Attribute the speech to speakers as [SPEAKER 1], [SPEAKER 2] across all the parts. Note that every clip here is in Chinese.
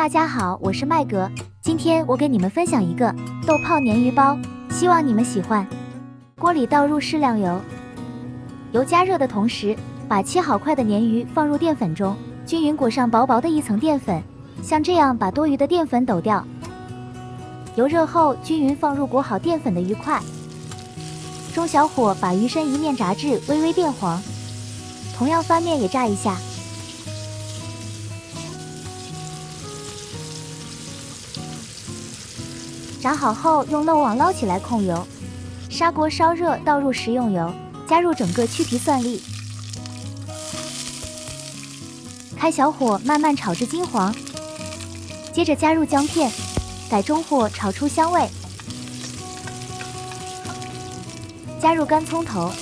[SPEAKER 1] 大家好，我是麦格，今天我给你们分享一个豆泡鲶鱼包，希望你们喜欢。锅里倒入适量油，油加热的同时，把切好块的鲶鱼放入淀粉中，均匀裹上薄薄的一层淀粉，像这样把多余的淀粉抖掉。油热后，均匀放入裹好淀粉的鱼块，中小火把鱼身一面炸至微微变黄，同样翻面也炸一下。炸好后，用漏网捞起来控油，砂锅烧热，倒入食用油，加入整个去皮蒜粒，开小火慢慢炒至金黄，接着加入姜片，改中火炒出香味，加入干葱头，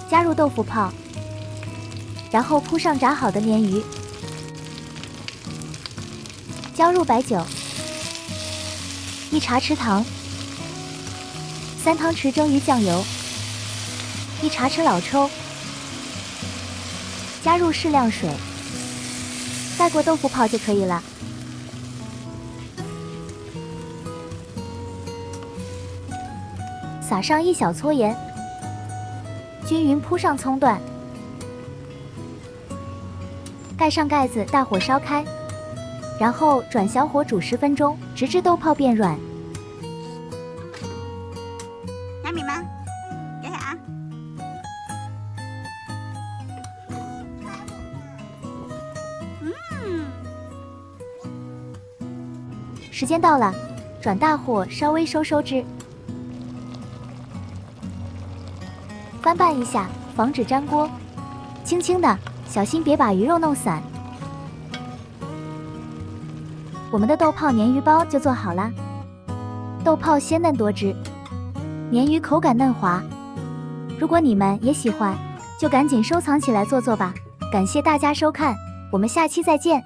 [SPEAKER 1] 加入豆腐泡，然后铺上炸好的鲶鱼。浇入白酒，1茶匙糖，3汤匙蒸鱼酱油，1茶匙老抽，加入适量水，盖过豆腐泡就可以了。撒上1小撮盐，均匀铺上葱段，盖上盖子，大火烧开。然后转小火煮10分钟，直至豆泡变软。
[SPEAKER 2] 杨米吗？给啊！
[SPEAKER 1] 时间到了，转大火稍微收汁，翻拌一下，防止粘锅。轻轻的，小心别把鱼肉弄散。我们的豆泡鲶鱼包就做好啦，豆泡鲜嫩多汁，鲶鱼口感嫩滑。如果你们也喜欢，就赶紧收藏起来做做吧。感谢大家收看，我们下期再见。